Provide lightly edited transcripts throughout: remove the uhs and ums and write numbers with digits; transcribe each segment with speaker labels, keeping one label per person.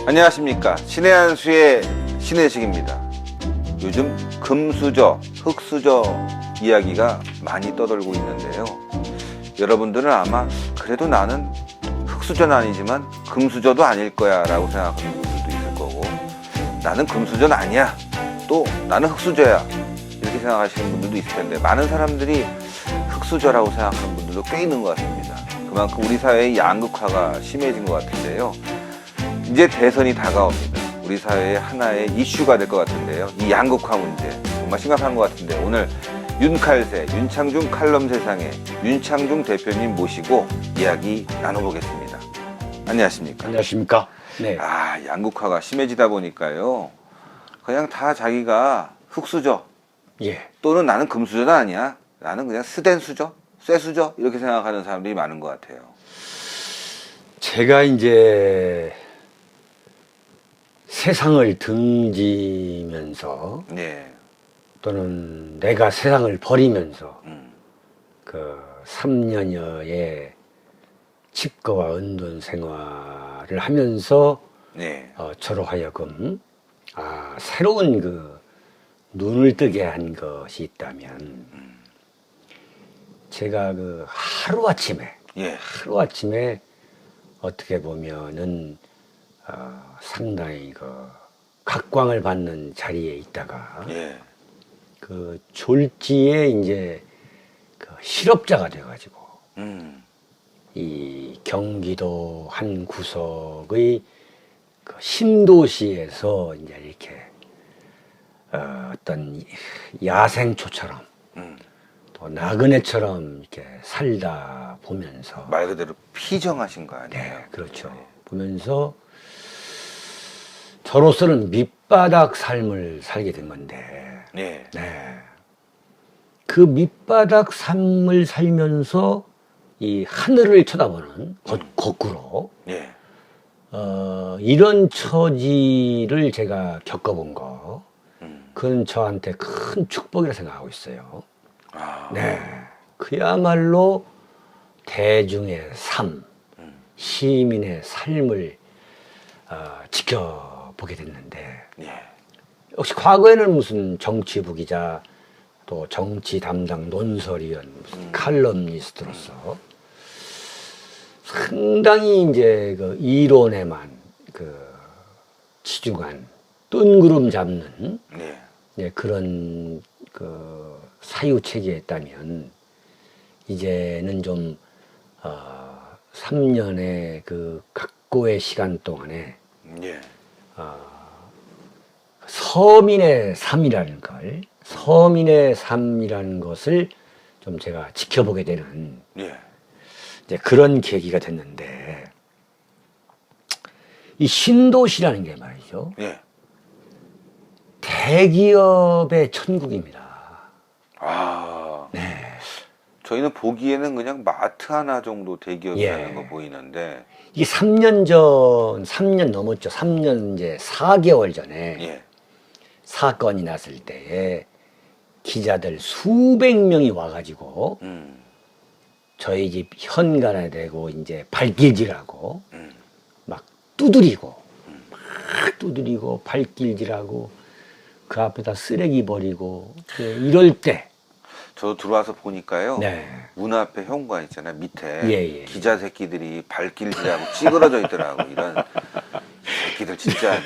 Speaker 1: 안녕하십니까. 신의 한 수의 신혜식입니다. 요즘 금수저, 흙수저 이야기가 많이 떠돌고 있는데요. 여러분들은 아마 그래도 나는 흙수저는 아니지만 금수저도 아닐 거야 라고 생각하는 분들도 있을 거고, 나는 금수저는 아니야, 또 나는 흙수저야 이렇게 생각하시는 분들도 있을 텐데, 많은 사람들이 흙수저라고 생각하는 분들도 꽤 있는 것 같습니다. 그만큼 우리 사회의 양극화가 심해진 것 같은데요. 이제 대선이 다가옵니다. 우리 사회의 하나의 이슈가 될 것 같은데요. 이 양극화 문제 정말 심각한 것 같은데, 오늘 윤칼세, 윤창중 칼럼 세상에 윤창중 대표님 모시고 이야기 나눠보겠습니다. 안녕하십니까?
Speaker 2: 안녕하십니까? 네.
Speaker 1: 양극화가 심해지다 보니까요, 그냥 다 자기가 흙수저,
Speaker 2: 예.
Speaker 1: 또는 나는 금수저는 아니야, 나는 그냥 스댄 수저, 쇠수저 이렇게 생각하는 사람들이 많은 것 같아요.
Speaker 2: 제가 이제 세상을 등지면서
Speaker 1: 네.
Speaker 2: 또는 내가 세상을 버리면서 그 3년여의 칩거와 은둔 생활을 하면서
Speaker 1: 네.
Speaker 2: 저로 하여금 새로운 그 눈을 뜨게 한 것이 있다면, 제가 그 하루아침에 어떻게 보면은 상당히 그 각광을 받는 자리에 있다가 그 졸지에 이제 그 실업자가 돼가지고 이 경기도 한 구석의 그 신도시에서 이제 이렇게 어떤 야생초처럼 또 나그네처럼 이렇게 살다 보면서,
Speaker 1: 말 그대로 피정하신 거 아니에요?
Speaker 2: 네, 그렇죠. 보면서 저로서는 밑바닥 삶을 살게 된 건데,
Speaker 1: 네.
Speaker 2: 그 밑바닥 삶을 살면서 이 하늘을 쳐다보는 거꾸로 이런 처지를 제가 겪어본 거, 그건 저한테 큰 축복이라 생각하고 있어요. 그야말로 대중의 삶, 시민의 삶을 지켜보게 됐는데, 역시 과거에는 무슨 정치부 기자, 또 정치 담당 논설위원, 무슨 칼럼니스트로서 상당히 이제 그 이론에만 그 치중한 뜬구름 잡는 그런 그 사유 체계였다면, 이제는 좀 3년의 그 각고의 시간 동안에 서민의 삶이라는 것을 좀 제가 지켜보게 되는 이제 그런 계기가 됐는데, 이 신도시라는 게 말이죠, 대기업의 천국입니다.
Speaker 1: 저희는 보기에는 그냥 마트 하나 정도 대기업이라는 거 보이는데,
Speaker 2: 이게 3년 넘었죠. 3년 이제 4개월 전에 사건이 났을 때에 기자들 수백 명이 와가지고 저희 집 현관에 대고 이제 발길질하고 막 두드리고 발길질하고 그 앞에다 쓰레기 버리고 이럴 때
Speaker 1: 저도 들어와서 보니까요, 문 앞에 현관 있잖아요, 밑에 기자 새끼들이 발길질하고 찌그러져 있더라고. 이런 새끼들 진짜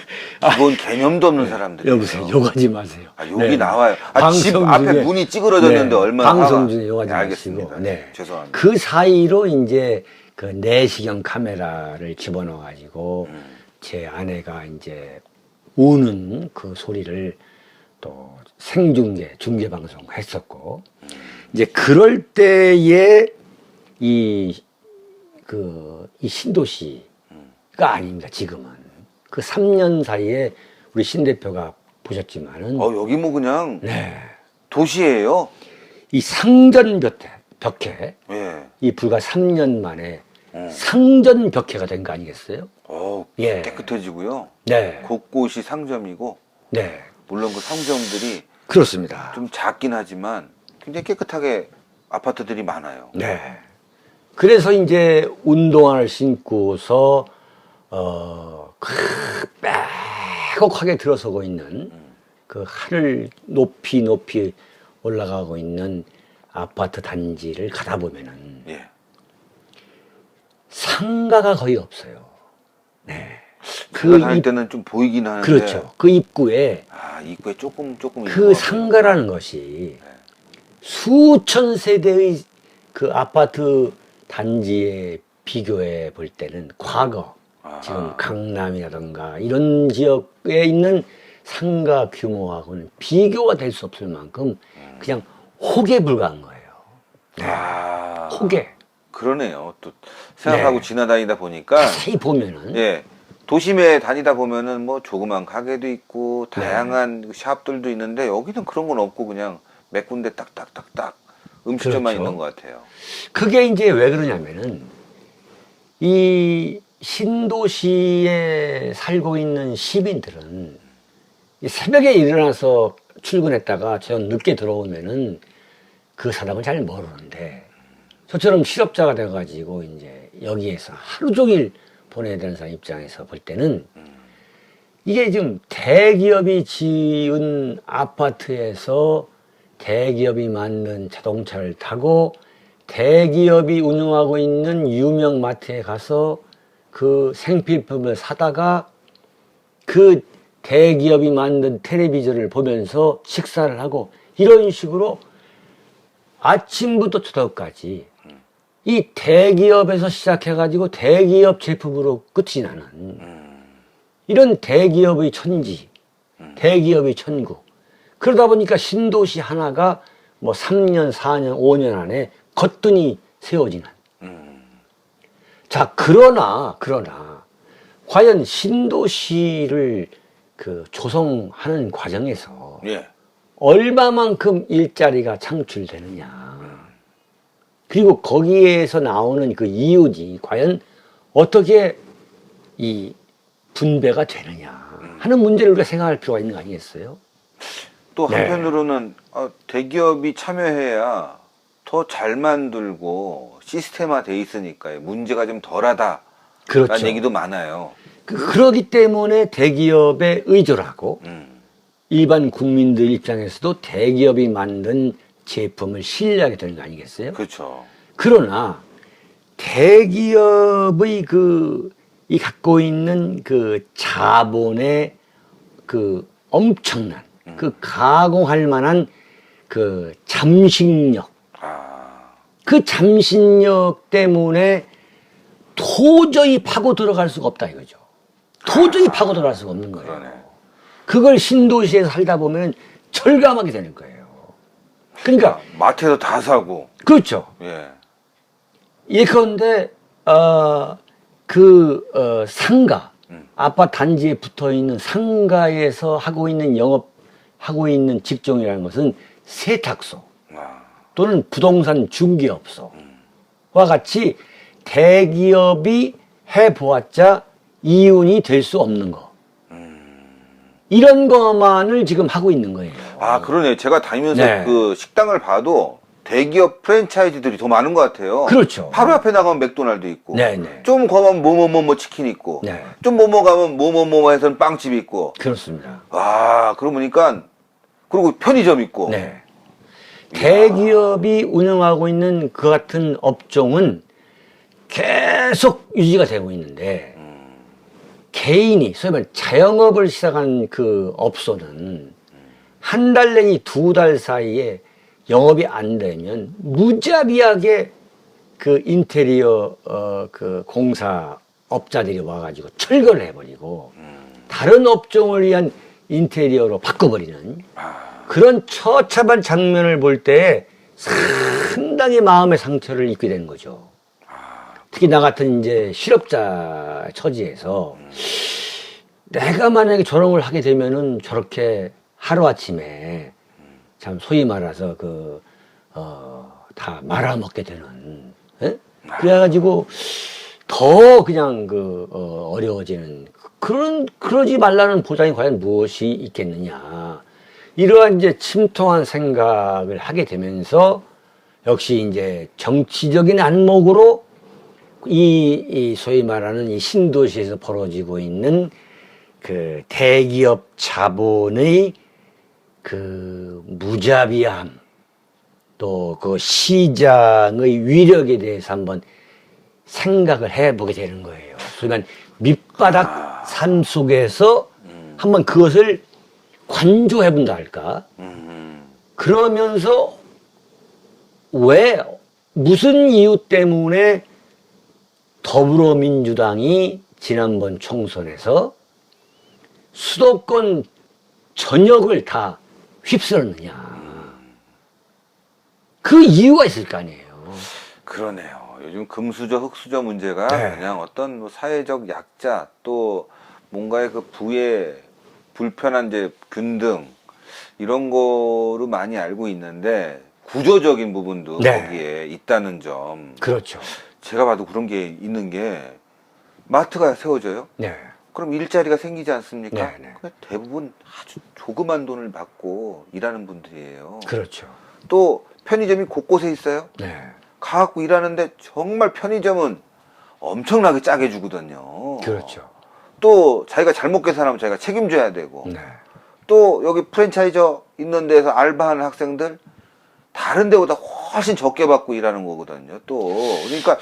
Speaker 1: 기본 개념도 없는 사람들이에요.
Speaker 2: 여보세요, 욕하지 마세요.
Speaker 1: 욕이 나와요. 집 앞에 문이 찌그러졌는데 얼마나
Speaker 2: 방송 중에 욕하지
Speaker 1: 알겠습니다.
Speaker 2: 마시고.
Speaker 1: 죄송합니다.
Speaker 2: 그 사이로 이제 그 내시경 카메라를 집어넣어 가지고 제 아내가 이제 우는 그 소리를 또 중계 방송 했었고, 이제 그럴 때에 이 신도시가 아닙니다. 지금은 그 3년 사이에 우리 신 대표가 보셨지만은
Speaker 1: 여기 뭐 그냥 도시예요.
Speaker 2: 이 상전벽해 이 불과 3년 만에 상전벽해가 된 거 아니겠어요?
Speaker 1: 깨끗해지고요. 곳곳이 상점이고, 물론 그 상점들이
Speaker 2: 그렇습니다.
Speaker 1: 좀 작긴 하지만 굉장히 깨끗하게 아파트들이 많아요.
Speaker 2: 그래서 이제 운동화를 신고서 빼곡하게 들어서고 있는 그 하늘 높이 올라가고 있는 아파트 단지를 가다 보면은
Speaker 1: 예.
Speaker 2: 상가가 거의 없어요. 네.
Speaker 1: 제가 다닐 때는 좀 보이긴 하는데.
Speaker 2: 그렇죠. 그 입구에
Speaker 1: 입구에 조금
Speaker 2: 그
Speaker 1: 있는 것
Speaker 2: 상가라는 것이 수천 세대의 그 아파트 단지에 비교해 볼 때는 과거 지금 강남이라든가 이런 지역에 있는 상가 규모하고는 비교가 될 수 없을 만큼 그냥 호개 불과한 거예요. 호개.
Speaker 1: 그러네요. 또 생각하고
Speaker 2: 네.
Speaker 1: 지나다니다 보니까
Speaker 2: 자세히 보면은
Speaker 1: 예. 도심에 다니다 보면은 뭐 조그만 가게도 있고 다양한 샵들도 있는데 여기는 그런 건 없고 그냥 몇 군데 딱딱딱딱 음식점만
Speaker 2: 그렇죠.
Speaker 1: 있는 것 같아요.
Speaker 2: 그게 이제 왜 그러냐면은 이 신도시에 살고 있는 시민들은 이 새벽에 일어나서 출근했다가 전 늦게 들어오면은 그 사람을 잘 모르는데 저처럼 실업자가 돼가지고 이제 여기에서 하루 종일 보내야 되는 사람 입장에서 볼 때는 이게 지금 대기업이 지은 아파트에서 대기업이 만든 자동차를 타고 대기업이 운영하고 있는 유명 마트에 가서 그 생필품을 사다가 그 대기업이 만든 텔레비전을 보면서 식사를 하고 이런 식으로 아침부터 저녁까지 이 대기업에서 시작해가지고 대기업 제품으로 끝이 나는 이런 대기업의 천지, 대기업의 천국. 그러다 보니까 신도시 하나가 뭐 3년, 4년, 5년 안에 거뜬히 세워지는. 자, 그러나, 과연 신도시를 그 조성하는 과정에서
Speaker 1: 예.
Speaker 2: 얼마만큼 일자리가 창출되느냐. 그리고 거기에서 나오는 그 이윤이 과연 어떻게 이 분배가 되느냐 하는 문제를 우리가 생각할 필요가 있는 거 아니겠어요?
Speaker 1: 또
Speaker 2: 네.
Speaker 1: 한편으로는 대기업이 참여해야 더 잘 만들고 시스템화 돼 있으니까 문제가 좀 덜하다라는
Speaker 2: 그렇죠.
Speaker 1: 얘기도 많아요.
Speaker 2: 그러기 때문에 대기업에 의존을 하고 일반 국민들 입장에서도 대기업이 만든 제품을 신뢰하게 되는 거 아니겠어요?
Speaker 1: 그렇죠.
Speaker 2: 그러나 대기업의 이 갖고 있는 그 자본의 그 엄청난 그 가공할 만한 그 잠식력, 그 잠식력 때문에 도저히 파고 들어갈 수가 없다 이거죠. 도저히 파고 들어갈 수가 없는 거예요.
Speaker 1: 그러네.
Speaker 2: 그걸 신도시에서 살다 보면 절감하게 되는 거예요. 그러니까
Speaker 1: 마트에서 다 사고.
Speaker 2: 그렇죠.
Speaker 1: 예.
Speaker 2: 예컨대 상가 아파트 단지에 붙어 있는 상가에서 하고 있는 영업하고 있는 직종이라는 것은 세탁소 또는 부동산 중개업소와 같이 대기업이 해보았자 이윤이 될 수 없는 거. 이런 것만을 지금 하고 있는 거예요.
Speaker 1: 그러네요. 제가 다니면서
Speaker 2: 네.
Speaker 1: 그 식당을 봐도 대기업 프랜차이즈들이 더 많은 것 같아요.
Speaker 2: 그렇죠.
Speaker 1: 바로 앞에 나가면 맥도날드 있고,
Speaker 2: 네네.
Speaker 1: 좀 가면 뭐뭐뭐뭐 치킨 있고,
Speaker 2: 네.
Speaker 1: 좀 뭐뭐 가면 뭐뭐뭐 해서는 빵집 있고.
Speaker 2: 그렇습니다.
Speaker 1: 그러고 보니까 그리고 편의점 있고.
Speaker 2: 네. 대기업이 운영하고 있는 그 같은 업종은 계속 유지가 되고 있는데 개인이 소위 말해 자영업을 시작한 그 업소는 한 달 내지 2달 사이에 영업이 안 되면 무자비하게 그 인테리어 그 공사업자들이 와가지고 철거를 해버리고 다른 업종을 위한 인테리어로 바꿔버리는 그런 처참한 장면을 볼 때 상당히 마음의 상처를 입게 되는 거죠. 특히 나 같은 이제 실업자 처지에서 내가 만약에 저런 걸 하게 되면은 저렇게 하루아침에 참 소위 말해서 다 말아먹게 되는, 예? 그래가지고 더 그냥 어려워지는 그러지 말라는 보장이 과연 무엇이 있겠느냐. 이러한 이제 침통한 생각을 하게 되면서 역시 이제 정치적인 안목으로 이 소위 말하는 이 신도시에서 벌어지고 있는 그 대기업 자본의 그 무자비함, 또 그 시장의 위력에 대해서 한번 생각을 해보게 되는 거예요. 그러니까 밑바닥 삶 속에서 한번 그것을 관조해본다 할까? 그러면서 왜, 무슨 이유 때문에 더불어민주당이 지난번 총선에서 수도권 전역을 다 휩쓸었느냐. 그 이유가 있을 거 아니에요.
Speaker 1: 그러네요. 요즘 금수저, 흑수저 문제가
Speaker 2: 네.
Speaker 1: 그냥 어떤 뭐 사회적 약자 또 뭔가의 그 부의 불편한 이제 균등 이런 거로 많이 알고 있는데 구조적인 부분도
Speaker 2: 네.
Speaker 1: 거기에 있다는 점.
Speaker 2: 그렇죠.
Speaker 1: 제가 봐도 그런 게 있는 게 마트가 세워져요.
Speaker 2: 네.
Speaker 1: 그럼 일자리가 생기지 않습니까?
Speaker 2: 네, 네.
Speaker 1: 근데 대부분 아주 조그만 돈을 받고 일하는 분들이에요.
Speaker 2: 그렇죠.
Speaker 1: 또 편의점이 곳곳에 있어요.
Speaker 2: 네.
Speaker 1: 가갖고 일하는데 정말 편의점은 엄청나게 짜게 주거든요.
Speaker 2: 그렇죠.
Speaker 1: 또 자기가 잘못 계산하면 자기가 책임져야 되고
Speaker 2: 네.
Speaker 1: 또 여기 프랜차이저 있는 데서 알바하는 학생들 다른 데보다 훨씬 적게 받고 일하는 거거든요. 또 그러니까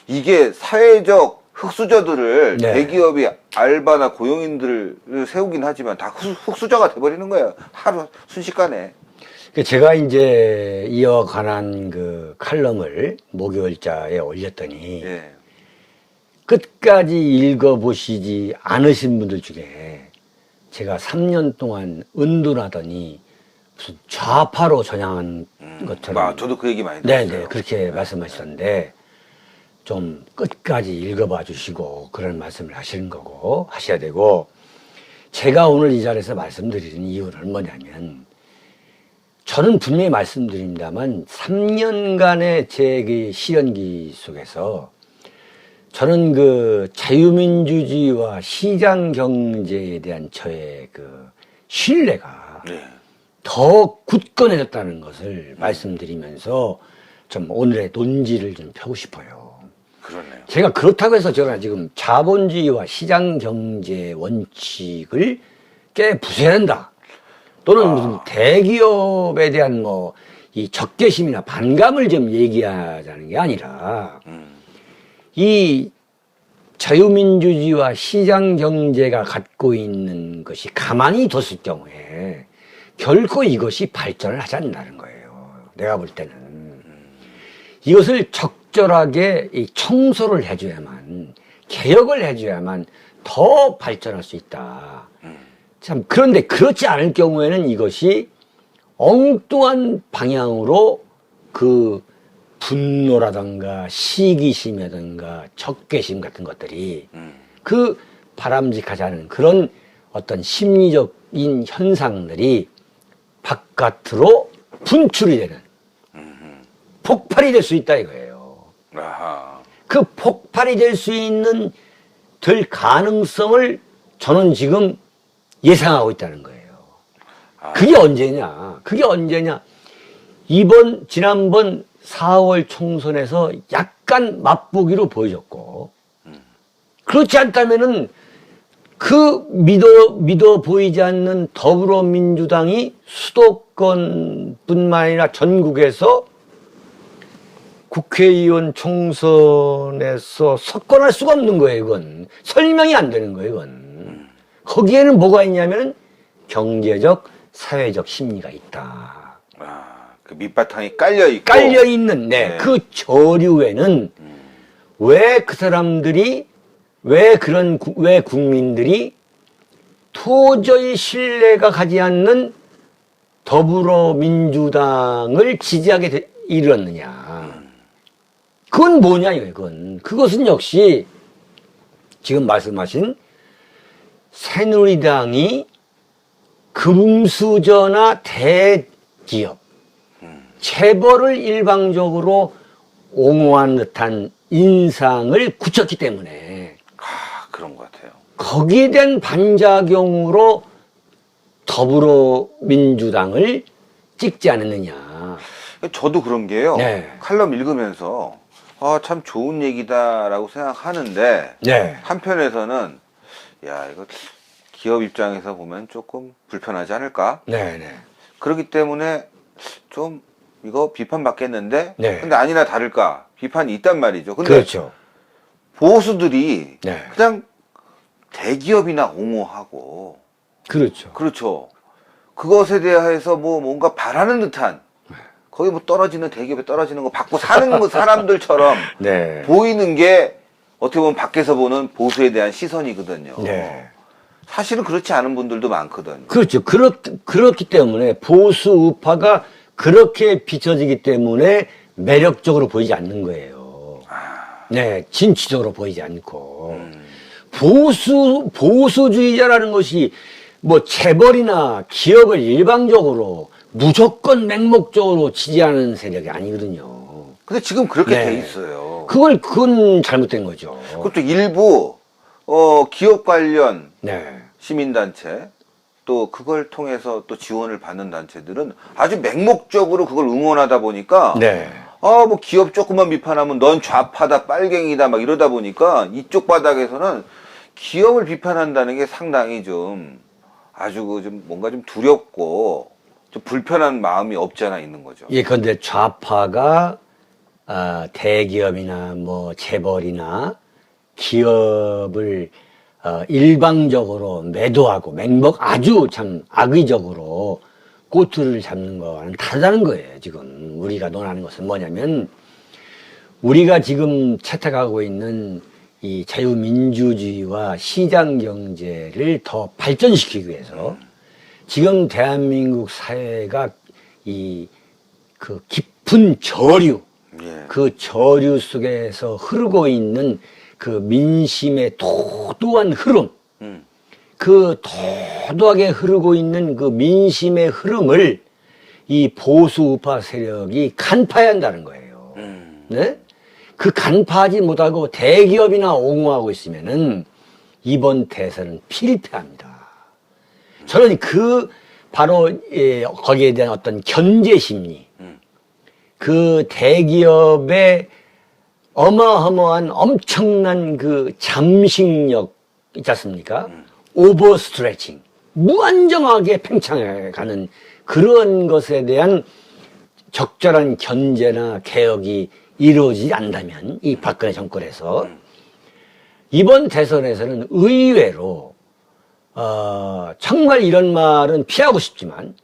Speaker 1: 이게 사회적 흑수저들을
Speaker 2: 네.
Speaker 1: 대기업이 알바나 고용인들을 세우긴 하지만 다 흑수저가 돼버리는 거예요. 하루 순식간에.
Speaker 2: 제가 이제 이어 관한 그 칼럼을 목요일자에 올렸더니
Speaker 1: 예.
Speaker 2: 끝까지 읽어보시지 않으신 분들 중에 제가 3년 동안 은둔하더니 무슨 좌파로 전향한 것처럼.
Speaker 1: 저도 그 얘기 많이 들었어요.
Speaker 2: 네네, 그렇게 말씀하시던데 좀 끝까지 읽어봐 주시고 그런 말씀을 하시는 거고 하셔야 되고, 제가 오늘 이 자리에서 말씀드리는 이유는 뭐냐면, 저는 분명히 말씀드립니다만 3년간의 제 그 시련기 속에서 저는 그 자유민주주의와 시장 경제에 대한 저의 그 신뢰가
Speaker 1: 네.
Speaker 2: 더 굳건해졌다는 것을 말씀드리면서 좀 오늘의 논지를 좀 펴고 싶어요.
Speaker 1: 그러네요.
Speaker 2: 제가 그렇다고 해서 제가 지금 자본주의와 시장 경제 원칙을 깨부숴야 한다, 또는 무슨 대기업에 대한 뭐 이 적개심이나 반감을 좀 얘기하자는 게 아니라, 이 자유민주주의와 시장 경제가 갖고 있는 것이 가만히 뒀을 경우에 결코 이것이 발전을 하지 않는다는 거예요. 내가 볼 때는 이것을 적절하게 이 청소를 해줘야만, 개혁을 해줘야만 더 발전할 수 있다. 참, 그런데 그렇지 않을 경우에는 이것이 엉뚱한 방향으로 그 분노라든가 시기심이라든가 적개심 같은 것들이 그 바람직하지 않은 그런 어떤 심리적인 현상들이 바깥으로 분출이 되는 폭발이 될 수 있다 이거예요.
Speaker 1: 아하.
Speaker 2: 그 폭발이 될 수 있는 될 가능성을 저는 지금 예상하고 있다는 거예요. 그게 언제냐? 그게 언제냐? 지난번 4월 총선에서 약간 맛보기로 보여줬고, 그렇지 않다면은 그 믿어 보이지 않는 더불어민주당이 수도권뿐만 아니라 전국에서 국회의원 총선에서 석권할 수가 없는 거예요. 이건 설명이 안 되는 거예요. 이건 거기에는 뭐가 있냐면 경제적, 사회적 심리가 있다.
Speaker 1: 그 밑바탕이 깔려 있고
Speaker 2: 깔려 있는 네. 그 저류에는 왜 그 사람들이 왜 국민들이 도저히 신뢰가 가지 않는 더불어민주당을 지지하게 이르렀느냐. 그건 뭐냐 이건. 그것은 역시 지금 말씀하신 새누리당이 금수저나 대기업, 재벌을 일방적으로 옹호한 듯한 인상을 굳혔기 때문에
Speaker 1: 그런 것 같아요.
Speaker 2: 거기에 대한 반작용으로 더불어민주당을 찍지 않았느냐.
Speaker 1: 저도 그런 게요.
Speaker 2: 네.
Speaker 1: 칼럼 읽으면서 참 좋은 얘기다라고 생각하는데
Speaker 2: 네.
Speaker 1: 한편에서는 야, 이거 기업 입장에서 보면 조금 불편하지 않을까?
Speaker 2: 네, 네.
Speaker 1: 그렇기 때문에 좀 이거 비판받겠는데
Speaker 2: 네.
Speaker 1: 근데 아니나 다를까 비판이 있단 말이죠. 근데
Speaker 2: 그렇죠.
Speaker 1: 보수들이
Speaker 2: 네.
Speaker 1: 그냥 대기업이나 옹호하고
Speaker 2: 그렇죠.
Speaker 1: 그렇죠. 그것에 대해서 뭐 뭔가 바라는 듯한 거기 뭐 떨어지는 대기업에 떨어지는 거 받고 사는 뭐 사람들처럼
Speaker 2: 네.
Speaker 1: 보이는 게 어떻게 보면 밖에서 보는 보수에 대한 시선이거든요.
Speaker 2: 네.
Speaker 1: 사실은 그렇지 않은 분들도 많거든요.
Speaker 2: 그렇죠. 그렇기 때문에 보수 우파가 그렇게 비춰지기 때문에 매력적으로 보이지 않는 거예요. 네, 진취적으로 보이지 않고. 보수주의자라는 것이 뭐 재벌이나 기업을 일방적으로 무조건 맹목적으로 지지하는 세력이 아니거든요.
Speaker 1: 근데 지금 그렇게
Speaker 2: 네.
Speaker 1: 돼 있어요.
Speaker 2: 그건 잘못된 거죠.
Speaker 1: 그것도 일부 기업 관련
Speaker 2: 네.
Speaker 1: 시민단체 또 그걸 통해서 또 지원을 받는 단체들은 아주 맹목적으로 그걸 응원하다 보니까
Speaker 2: 네.
Speaker 1: 뭐 기업 조금만 비판하면 넌 좌파다 빨갱이다 막 이러다 보니까 이쪽 바닥에서는 기업을 비판한다는 게 상당히 좀 아주 좀 뭔가 좀 두렵고 좀 불편한 마음이 없지 않아 있는 거죠.
Speaker 2: 예, 그런데 좌파가 대기업이나 뭐 재벌이나 기업을 일방적으로 매도하고 아주 참 악의적으로 꼬투리를 잡는 거와는 다르다는 거예요. 지금 우리가 논하는 것은 뭐냐면 우리가 지금 채택하고 있는 이 자유민주주의와 시장경제를 더 발전시키기 위해서 지금 대한민국 사회가 그 깊은 저류,
Speaker 1: 예.
Speaker 2: 그 저류 속에서 흐르고 있는 그 민심의 도도한 흐름, 그 도도하게 흐르고 있는 그 민심의 흐름을 이 보수 우파 세력이 간파해야 한다는 거예요. 네? 그 간파하지 못하고 대기업이나 옹호하고 있으면은 이번 대선은 필패합니다. 저는 바로 거기에 대한 어떤 견제 심리, 그 대기업의 어마어마한 엄청난 그 잠식력 있지 않습니까? 오버 스트레칭, 무한정하게 팽창해가는 그런 것에 대한 적절한 견제나 개혁이 이루어지지 않다면 이 박근혜 정권에서 이번 대선에서는 의외로 정말 이런 말은 피하고 싶지만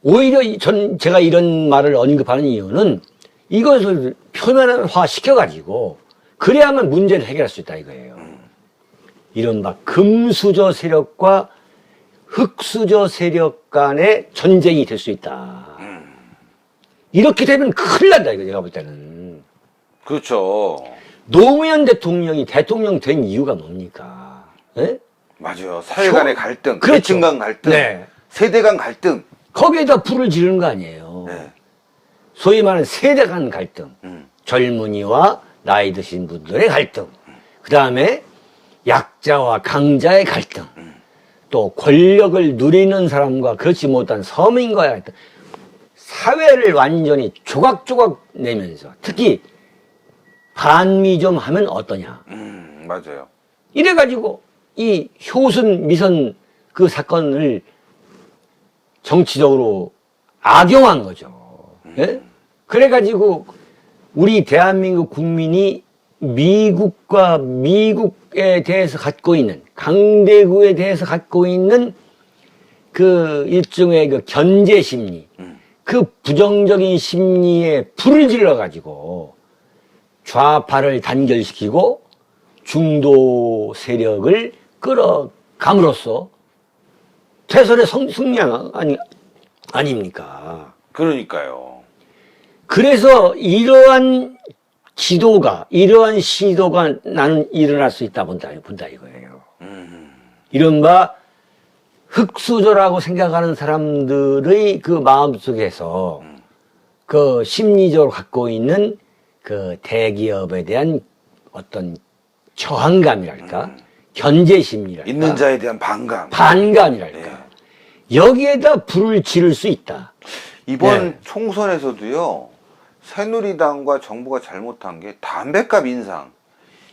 Speaker 2: 오히려 제가 이런 말을 언급하는 이유는 이것을 표면화 시켜가지고 그래야만 문제를 해결할 수 있다 이거예요. 이른바 금수저 세력과 흑수저 세력 간의 전쟁이 될 수 있다. 이렇게 되면 큰일 난다 이거 제가 볼 때는.
Speaker 1: 그렇죠.
Speaker 2: 노무현 대통령이 대통령 된 이유가 뭡니까? 네?
Speaker 1: 맞아요. 사회 간의 갈등,
Speaker 2: 그렇죠.
Speaker 1: 계층 간 갈등,
Speaker 2: 네.
Speaker 1: 세대 간 갈등.
Speaker 2: 거기에다 불을 지르는 거 아니에요.
Speaker 1: 네.
Speaker 2: 소위 말하는 세대 간 갈등, 젊은이와 나이 드신 분들의 갈등, 그 다음에 약자와 강자의 갈등, 또 권력을 누리는 사람과 그렇지 못한 서민과의 갈등, 사회를 완전히 조각조각 내면서 특히 반미 좀 하면 어떠냐.
Speaker 1: 맞아요.
Speaker 2: 이래가지고 이 효순 미선 그 사건을 정치적으로 악용한 거죠. 예? 그래가지고 우리 대한민국 국민이 미국에 대해서 갖고 있는 강대국에 대해서 갖고 있는 그 일종의 그 견제 심리, 그 부정적인 심리에 불을 질러 가지고 좌파를 단결시키고 중도 세력을 끌어감으로써 대선의 승리한 아닙니까?
Speaker 1: 그러니까요.
Speaker 2: 그래서 이러한 시도가 나는 일어날 수 있다 본다 이거예요. 이른바 흑수저라고 생각하는 사람들의 그 마음속에서 그 심리적으로 갖고 있는 그 대기업에 대한 어떤 저항감이랄까, 견제 심리랄까,
Speaker 1: 있는 자에 대한
Speaker 2: 반감이랄까,
Speaker 1: 네.
Speaker 2: 여기에다 불을 지를 수 있다.
Speaker 1: 이번
Speaker 2: 네.
Speaker 1: 총선에서도요, 새누리당과 정부가 잘못한 게 담배값 인상.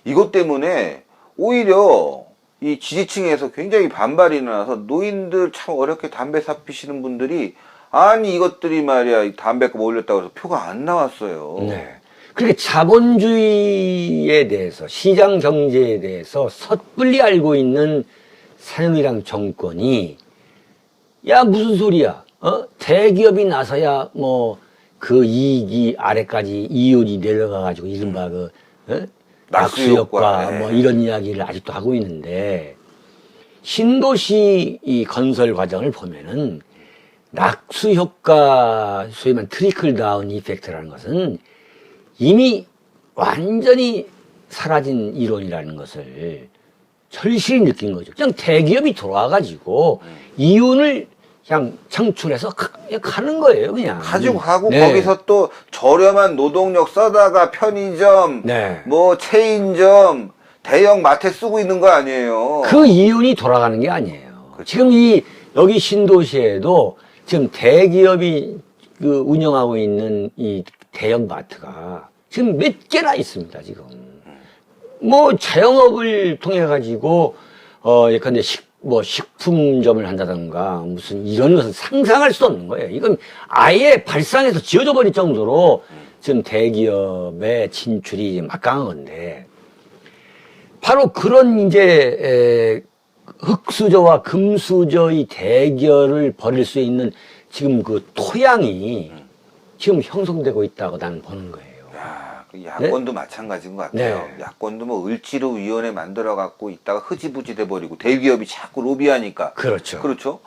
Speaker 1: 이것 때문에 오히려 이 지지층에서 굉장히 반발이 일어나서 노인들 참 어렵게 담배 사 피시는 분들이 아니 이것들이 말이야 이 담배값 올렸다고 해서 표가 안 나왔어요.
Speaker 2: 네. 그렇게 자본주의에 대해서 시장 경제에 대해서 섣불리 알고 있는 새누리당 정권이 야 무슨 소리야? 대기업이 나서야 뭐 그 이익이 아래까지 이윤이 내려가 가지고 이른바 그 낙수 효과
Speaker 1: 네.
Speaker 2: 뭐 이런 이야기를 아직도 하고 있는데 신도시 이 건설 과정을 보면은 낙수 효과 소위 말하는 트리클 다운 이펙트라는 것은 이미 완전히 사라진 이론이라는 것을 절실히 느낀 거죠. 그냥 대기업이 돌아와가지고 이윤을 그냥 창출해서 가는 거예요, 그냥.
Speaker 1: 가지고 가고
Speaker 2: 네.
Speaker 1: 거기서 또 저렴한 노동력 써다가 편의점,
Speaker 2: 네.
Speaker 1: 뭐 체인점, 대형 마트 쓰고 있는 거 아니에요.
Speaker 2: 그 이윤이 돌아가는 게 아니에요.
Speaker 1: 그렇죠.
Speaker 2: 지금 여기 신도시에도 지금 대기업이 그 운영하고 있는 이 대형 마트가 지금 몇 개나 있습니다, 지금. 뭐 자영업을 통해 가지고 예컨대 식품점을 한다던가 무슨 이런 것은 상상할 수 없는 거예요. 이건 아예 발상에서 지어져 버릴 정도로 지금 대기업의 진출이 막강한 건데 바로 그런 이제 흑수저와 금수저의 대결을 벌일 수 있는 지금 그 토양이 지금 형성되고 있다고 나는 보는 거예요.
Speaker 1: 야, 그 야권도 마찬가지인 것 같아요.
Speaker 2: 네.
Speaker 1: 야권도 뭐 을지로위원회 만들어 갖고 있다가 흐지부지 돼버리고 대기업이 자꾸 로비하니까.
Speaker 2: 그렇죠.
Speaker 1: 그렇죠.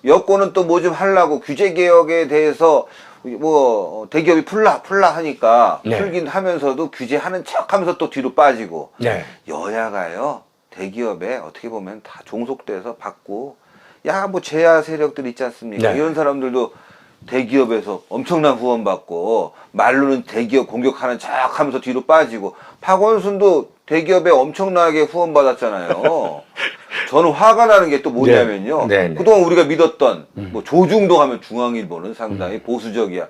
Speaker 1: 여권은 또 뭐 좀 하려고 규제 개혁에 대해서 뭐 대기업이 풀라 하니까
Speaker 2: 네.
Speaker 1: 풀긴 하면서도 규제하는 척하면서 또 뒤로 빠지고.
Speaker 2: 네.
Speaker 1: 여야가요 대기업에 어떻게 보면 다 종속돼서 받고 야 뭐 제야 세력들 있지 않습니까?
Speaker 2: 네.
Speaker 1: 이런 사람들도 대기업에서 엄청난 후원 받고 말로는 대기업 공격하는 척 하면서 뒤로 빠지고 박원순도 대기업에 엄청나게 후원 받았잖아요. 저는 화가 나는 게 또 뭐냐면요.
Speaker 2: 네. 네.
Speaker 1: 그동안 우리가 믿었던 뭐 조중동 하면 중앙일보는 상당히 보수적이야.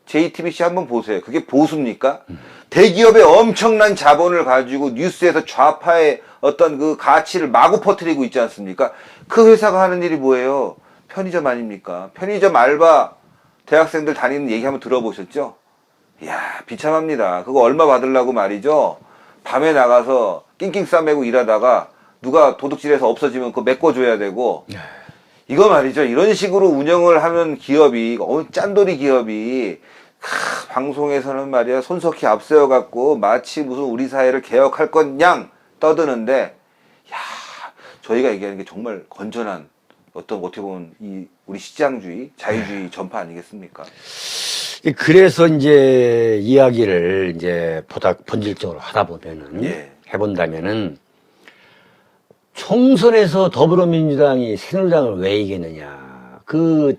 Speaker 1: JTBC 한번 보세요. 그게 보수입니까? 대기업의 엄청난 자본을 가지고 뉴스에서 좌파의 어떤 그 가치를 마구 퍼뜨리고 있지 않습니까? 그 회사가 하는 일이 뭐예요? 편의점 아닙니까? 편의점 알바 대학생들 다니는 얘기 한번 들어보셨죠? 이야, 비참합니다. 그거 얼마 받으려고 말이죠? 밤에 나가서 낑낑 싸매고 일하다가 누가 도둑질해서 없어지면 그거 메꿔줘야 되고 이거 말이죠. 이런 식으로 운영을 하는 기업이, 짠돌이 기업이 방송에서는 말이야 손석희 앞세워 갖고 마치 무슨 우리 사회를 개혁할 것 양 떠드는데 야 저희가 얘기하는 게 정말 건전한 어떻게 보면 이 우리 시장주의 자유주의 전파 아니겠습니까?
Speaker 2: 그래서 이제 이야기를 이제 보다 본질적으로 하다 보면은
Speaker 1: 예.
Speaker 2: 해본다면은 총선에서 더불어민주당이 새누리당을 왜 이겼느냐 그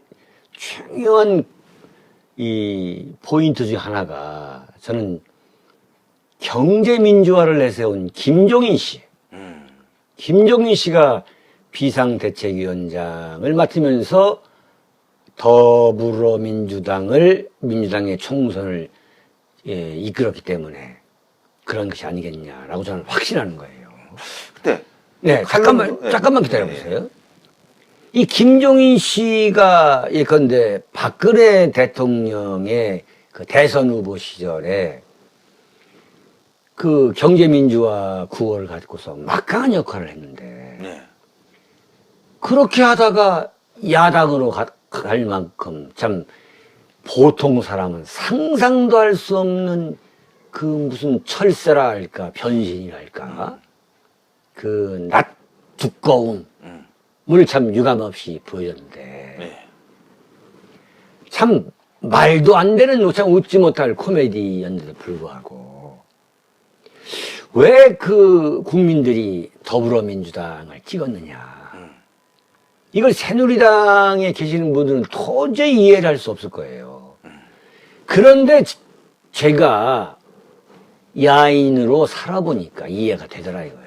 Speaker 2: 중요한 이 포인트 중 하나가 저는 경제민주화를 내세운 김종인 씨. 김종인 씨가 비상대책위원장을 맡으면서 민주당의 총선을 이끌었기 때문에 그런 것이 아니겠냐라고 저는 확신하는 거예요.
Speaker 1: 근데
Speaker 2: 네,
Speaker 1: 칼럼도-
Speaker 2: 잠깐만 기다려보세요. 이 김종인 씨가 예컨대 박근혜 대통령의 그 대선 후보 시절에 그 경제민주화 구호를 갖고서 막강한 역할을 했는데
Speaker 1: 네. 그렇게
Speaker 2: 그렇게 하다가 야당으로 갈 만큼 참 보통 사람은 상상도 할 수 없는 그 무슨 철새라 할까 변신이랄까 그 낯 두꺼움을 참 유감없이 보였는데
Speaker 1: 네.
Speaker 2: 참 말도 안 되는 참 웃지 못할 코미디였는데도 불구하고 왜 그 국민들이 더불어민주당을 찍었느냐 이걸 새누리당에 계시는 분들은 도저히 이해를 할 수 없을 거예요. 그런데 제가 야인으로 살아보니까 이해가 되더라 이거예요.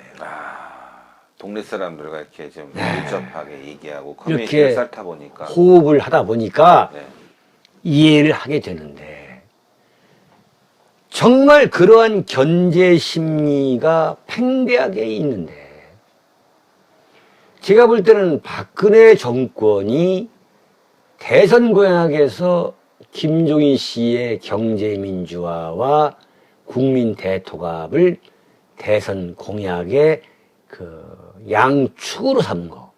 Speaker 1: 동네 사람들과 이렇게 좀
Speaker 2: 네.
Speaker 1: 밀접하게 얘기하고
Speaker 2: 이렇게
Speaker 1: 커뮤니티를 쌓다 보니까
Speaker 2: 호흡을 하다 보니까
Speaker 1: 네.
Speaker 2: 이해를 하게 되는데 정말 그러한 견제 심리가 팽배하게 있는데, 제가 볼 때는 박근혜 정권이 대선 공약에서 김종인 씨의 경제민주화와 국민 대통합을 대선 공약의 그 양축으로 삼은 거.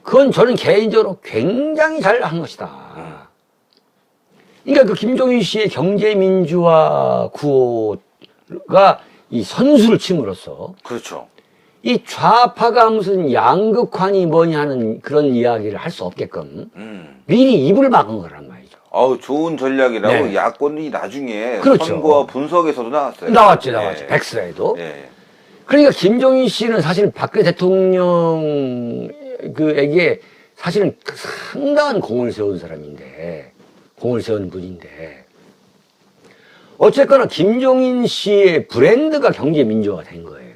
Speaker 2: 그건 저는 개인적으로 굉장히 잘한 것이다. 그러니까 그 김종인 씨의 경제민주화 구호가 이 선수를 침으로써
Speaker 1: 그렇죠.
Speaker 2: 이 좌파가 무슨 양극화니 뭐니 하는 그런 이야기를 할 수 없게끔 미리 입을 막은 거란 말이죠.
Speaker 1: 아우, 좋은 전략이라고
Speaker 2: 네.
Speaker 1: 야권이 나중에
Speaker 2: 그렇죠.
Speaker 1: 선거 분석에서도 나왔어요.
Speaker 2: 나왔죠.
Speaker 1: 예.
Speaker 2: 백스라에도.
Speaker 1: 예.
Speaker 2: 그러니까 김종인 씨는 사실 박근혜 대통령에게 사실은 상당한 공을 세운 사람인데, 공을 세운 분인데, 어쨌거나 김종인 씨의 브랜드가 경제민주화가 된 거예요.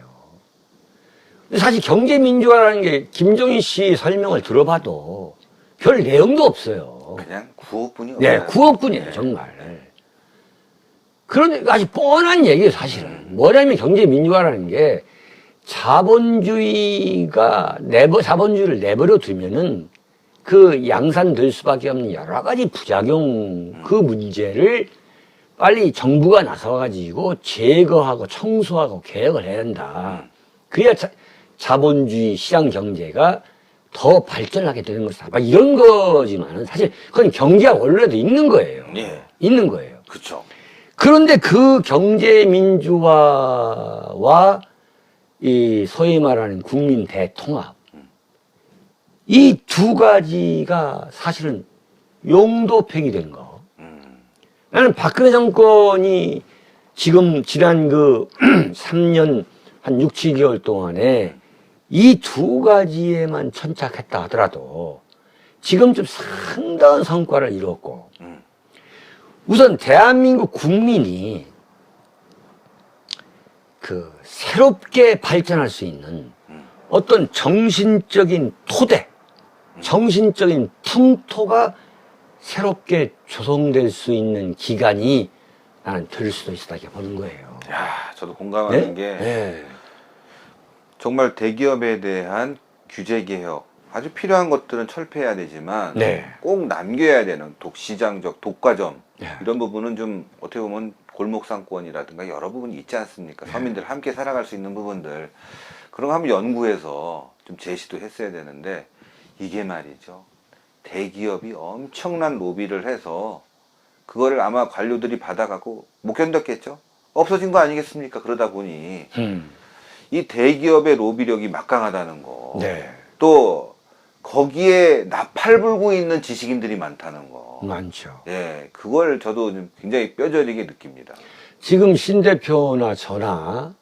Speaker 2: 근데 사실 경제민주화라는 게 김종인 씨 설명을 들어봐도 별 내용도 없어요.
Speaker 1: 그냥 구호뿐이요.
Speaker 2: 네, 9억 분이에요, 정말. 그런데 아주 뻔한 얘기예요, 사실은. 뭐냐면 경제민주화라는 게 자본주의를 내버려 두면은 그 양산될 수밖에 없는 여러 가지 부작용, 그 문제를 빨리 정부가 나서가지고 제거하고 청소하고 개혁을 해야 한다. 그래야 자본주의 시장 경제가 더 발전하게 되는 것이다. 막 이런 거지만은 사실 그건 경제가 원래도 있는 거예요.
Speaker 1: 예.
Speaker 2: 있는 거예요.
Speaker 1: 그렇죠.
Speaker 2: 그런데 그 경제 민주화와 이 소위 말하는 국민 대통합, 이 두 가지가 사실은 용도폐기 된 거. 나는 박근혜 정권이 지금 지난 그 3년 한 6, 7개월 동안에 이 두 가지에만 천착했다 하더라도 지금 좀 상당한 성과를 이뤘고, 우선 대한민국 국민이 그 새롭게 발전할 수 있는 어떤 정신적인 토대, 정신적인 풍토가 새롭게 조성될 수 있는 기간이 나는 될 수도 있다 이렇게 보는 거예요.
Speaker 1: 야, 저도 공감하는
Speaker 2: 네?
Speaker 1: 게
Speaker 2: 네.
Speaker 1: 정말 대기업에 대한 규제 개혁, 아주 필요한 것들은 철폐해야 되지만
Speaker 2: 네.
Speaker 1: 꼭 남겨야 되는 시장적 독과점,
Speaker 2: 네.
Speaker 1: 이런 부분은 좀 어떻게 보면 골목상권이라든가 여러 부분이 있지 않습니까? 서민들 함께 살아갈 수 있는 부분들, 그런 거 한번 연구해서 좀 제시도 했어야 되는데, 이게 말이죠, 대기업이 엄청난 로비를 해서 그거를 아마 관료들이 받아가고 못 견뎠겠죠? 없어진 거 아니겠습니까? 그러다 보니 이 대기업의 로비력이 막강하다는 거,
Speaker 2: 네.
Speaker 1: 또 거기에 나팔 불고 있는 지식인들이 많다는 거,
Speaker 2: 많죠.
Speaker 1: 예, 그걸 저도 좀 굉장히 뼈저리게 느낍니다.
Speaker 2: 지금 신 대표나 저나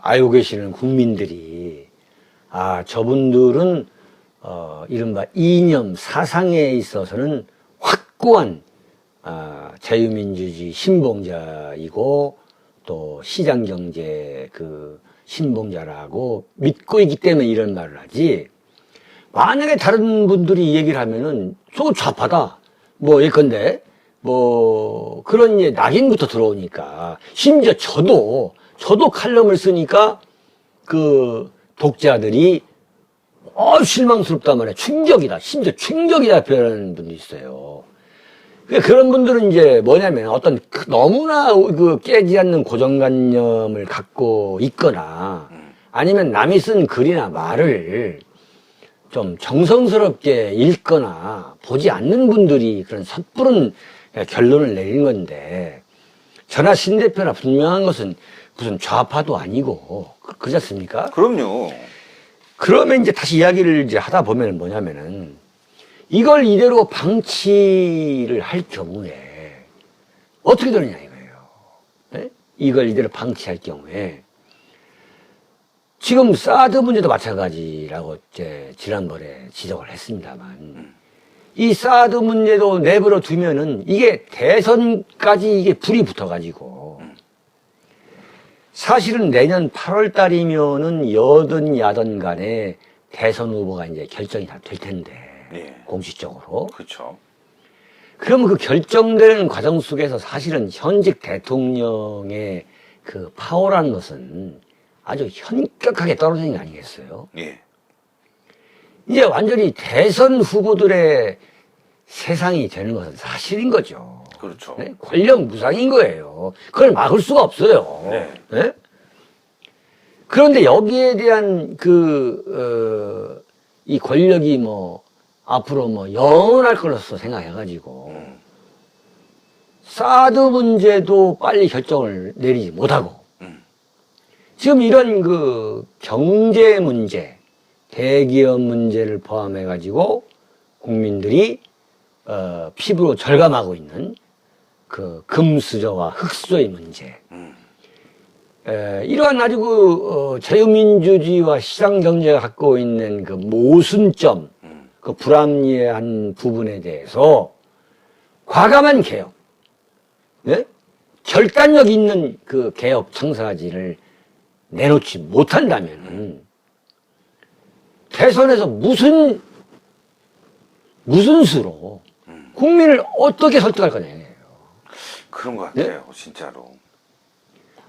Speaker 2: 알고 계시는 국민들이 저분들은 이른바 이념 사상에 있어서는 확고한 자유민주주의 신봉자이고 또 시장경제 그 신봉자라고 믿고 있기 때문에 이런 말을 하지, 만약에 다른 분들이 이 얘기를 하면은 저거 좌파다 뭐 예컨대 뭐 그런 이제 낙인부터 들어오니까, 심지어 저도 칼럼을 쓰니까 그 독자들이 실망스럽단 말이야, 충격이다, 심지어 충격이다 표현하는 분도 있어요. 그런 분들은 이제 뭐냐면 어떤 너무나 그 깨지 않는 고정관념을 갖고 있거나 아니면 남이 쓴 글이나 말을 좀 정성스럽게 읽거나 보지 않는 분들이 그런 섣부른 결론을 내린 건데, 저나 신 대표나 분명한 것은 무슨 좌파도 아니고 그렇지 않습니까?
Speaker 1: 그럼요.
Speaker 2: 그러면 이제 다시 이야기를 이제 하다 보면 뭐냐면은, 이걸 이대로 방치를 할 경우에 어떻게 되느냐 이거예요. 네? 이걸 이대로 방치할 경우에 지금 사드 문제도 마찬가지라고 이제 지난번에 지적을 했습니다만, 이 사드 문제도 내버려 두면은 이게 대선까지 이게 불이 붙어가지고, 사실은 내년 8월 달이면은 여든 야든 간에 대선 후보가 이제 결정이 다 될 텐데,
Speaker 1: 예.
Speaker 2: 공식적으로.
Speaker 1: 그렇죠.
Speaker 2: 그러면 그 결정되는 과정 속에서 사실은 현직 대통령의 그 파워라는 것은 아주 현격하게 떨어지는 게 아니겠어요?
Speaker 1: 예.
Speaker 2: 이제 완전히 대선 후보들의 세상이 되는 것은 사실인 거죠.
Speaker 1: 그렇죠.
Speaker 2: 네? 권력 무상인 거예요. 그걸 막을 수가 없어요.
Speaker 1: 네.
Speaker 2: 네? 그런데 여기에 대한 이 권력이 뭐 앞으로 뭐 영원할 걸로서 생각해가지고 사드 문제도 빨리 결정을 내리지 못하고 지금 이런 그 경제 문제, 대기업 문제를 포함해가지고 국민들이 피부로 절감하고 있는 그 금수저와 흑수저의 문제. 이러한 아주 자유민주주의와 시장경제가 갖고 있는 그 모순점, 그 불합리한 부분에 대해서 과감한 개혁, 네? 결단력 있는 그 개혁 청사지를 내놓지 못한다면 대선에서 무슨 수로 국민을 어떻게 설득할 거냐.
Speaker 1: 그런 것 같아요. 진짜로.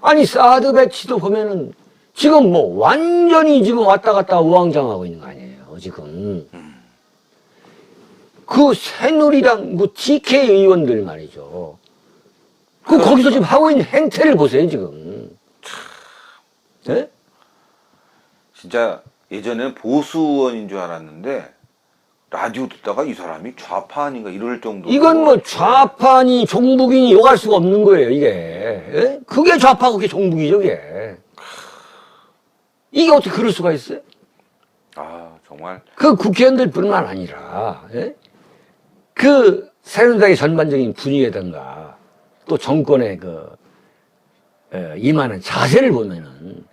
Speaker 2: 아니 사드 배치도 보면은 지금 뭐 완전히 지금 왔다 갔다 우왕좌왕하고 있는 거 아니에요 지금. 그 새누리당 뭐 TK 의원들 말이죠. 거기서 지금 하고 있는 행태를 보세요 지금. 네?
Speaker 1: 진짜 예전에는 보수 의원인 줄 알았는데 라디오 듣다가 이 사람이 좌파 아닌가 이럴 정도로.
Speaker 2: 이건 뭐 좌파니 종북이니 욕할 수가 없는 거예요 이게. 예? 그게 좌파고 그게 종북이죠 이게. 이게 어떻게 그럴 수가 있어요?
Speaker 1: 아 정말.
Speaker 2: 그 국회의원들뿐만 아니라 예? 그 새누리당의 전반적인 분위기라든가 또 정권의 임하는 자세를 보면은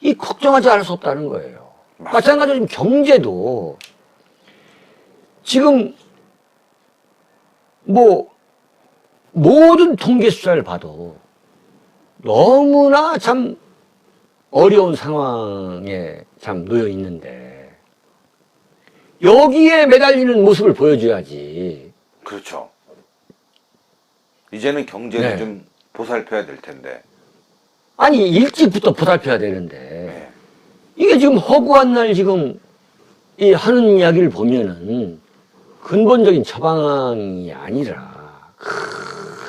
Speaker 2: 이 걱정하지 않을 수 없다는 거예요. 마찬가지로 지금 경제도 지금 뭐 모든 통계 숫자를 봐도 너무나 참 어려운 상황에 참 놓여 있는데 여기에 매달리는 모습을 보여줘야지.
Speaker 1: 그렇죠. 이제는 경제도
Speaker 2: 네.
Speaker 1: 좀 보살펴야 될 텐데.
Speaker 2: 아니 일찍부터 보살펴야 되는데
Speaker 1: 네.
Speaker 2: 이게 지금 허구한 날 지금 이 하는 이야기를 보면은 근본적인 처방이 아니라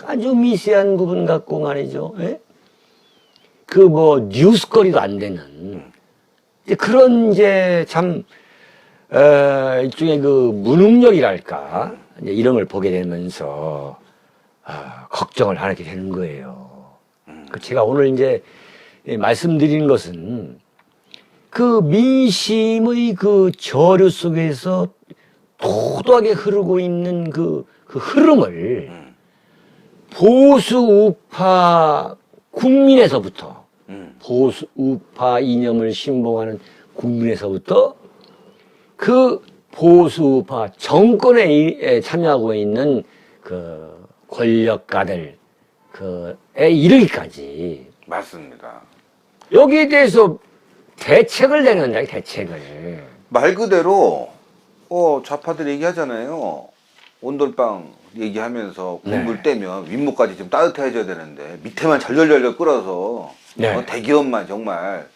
Speaker 2: 아주 미세한 부분 갖고 말이죠. 그 뭐 뉴스거리도 안 되는 이제 그런 이제 참 일종의 그 무능력이랄까 이제 이런 걸 보게 되면서 걱정을 하게 되는 거예요. 제가 오늘 이제 말씀드리는 것은 그 민심의 그 저류 속에서 도도하게 흐르고 있는 그 흐름을 보수 우파 국민에서부터 보수 우파 이념을 신봉하는 국민에서부터 그 보수 우파 정권에 참여하고 있는 그 권력가들 그에 이르기까지
Speaker 1: 맞습니다.
Speaker 2: 여기에 대해서 대책을 내는다 대책을.
Speaker 1: 말 그대로 좌파들 얘기하잖아요. 온돌빵 얘기하면서 국물 떼면 윗목까지 좀 따뜻해져야 되는데 밑에만 절절절절 끓어서 대기업만 정말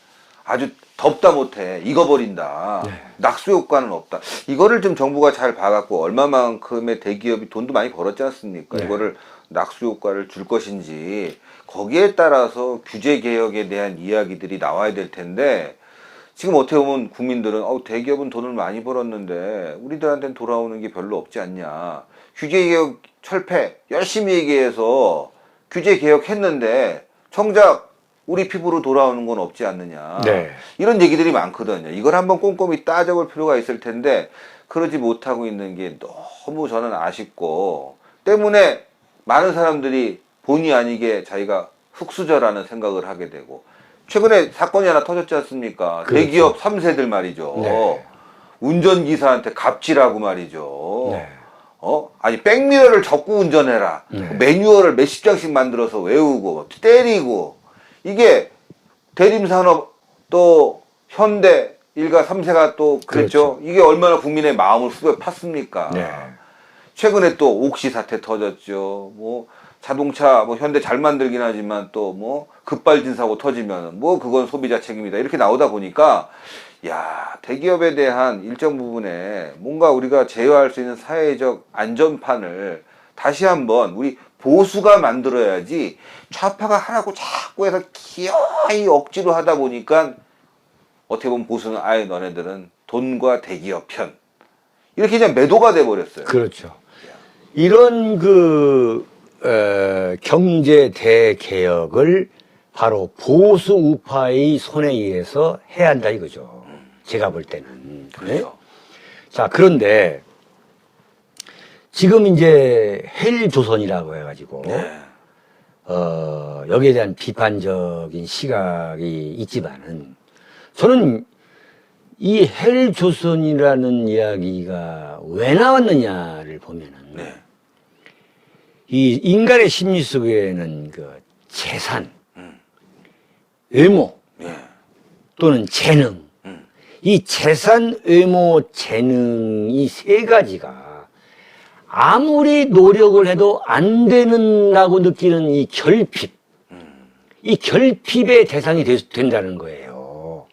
Speaker 1: 아주 덥다 못해 익어버린다. 낙수 효과는 없다. 이거를 좀 정부가 잘 봐갖고 얼마만큼의 대기업이 돈도 많이 벌었지 않습니까? 이거를 낙수 효과를 줄 것인지 거기에 따라서 규제 개혁에 대한 이야기들이 나와야 될 텐데 지금 어떻게 보면 국민들은 대기업은 돈을 많이 벌었는데 우리들한테는 돌아오는 게 별로 없지 않냐. 규제 개혁 철폐 열심히 얘기해서 규제 개혁했는데 정작 우리 피부로 돌아오는 건 없지 않느냐. 이런 얘기들이 많거든요. 이걸 한번 꼼꼼히 따져볼 필요가 있을 텐데 그러지 못하고 있는 게 너무 저는 아쉽고 때문에 많은 사람들이 본의 아니게 자기가 흑수저라는 생각을 하게 되고 최근에 사건이 하나 터졌지 않습니까?
Speaker 2: 그렇죠.
Speaker 1: 대기업 3세들 말이죠. 운전기사한테 갑질하고 말이죠. 아니 백미러를 접고 운전해라. 매뉴얼을 몇십 장씩 만들어서 외우고 때리고 이게 대림산업 또 현대 일가 3세가 또 그랬죠. 이게 얼마나 국민의 마음을 후벼 팠습니까? 최근에 또 옥시 사태 터졌죠. 뭐 자동차 뭐 현대 잘 만들긴 하지만 또 뭐 급발진 사고 터지면 뭐 그건 소비자 책임이다 이렇게 나오다 보니까 야, 대기업에 대한 일정 부분에 뭔가 우리가 제어할 수 있는 사회적 안전판을 다시 한번 우리 보수가 만들어야지 좌파가 하라고 자꾸 해서 기어이 억지로 하다 보니까 어떻게 보면 보수는 아예 너네들은 돈과 대기업 편 이렇게 그냥 매도가 돼버렸어요.
Speaker 2: 그렇죠. 이런 경제 대개혁을 바로 보수 우파의 손에 의해서 해야 한다 이거죠. 제가 볼 때는.
Speaker 1: 그렇죠.
Speaker 2: 네? 자, 그런데 지금 이제 헬조선이라고 해가지고
Speaker 1: 네.
Speaker 2: 여기에 대한 비판적인 시각이 있지만은 저는 이 헬조선이라는 이야기가 왜 나왔느냐를 보면은
Speaker 1: 네.
Speaker 2: 이 인간의 심리 속에는 그 재산, 외모
Speaker 1: 네.
Speaker 2: 또는 재능, 이 재산, 외모, 재능 이 세 가지가 아무리 노력을 해도 안 되는다고 느끼는 이 결핍, 이 결핍의 대상이 된다는 거예요.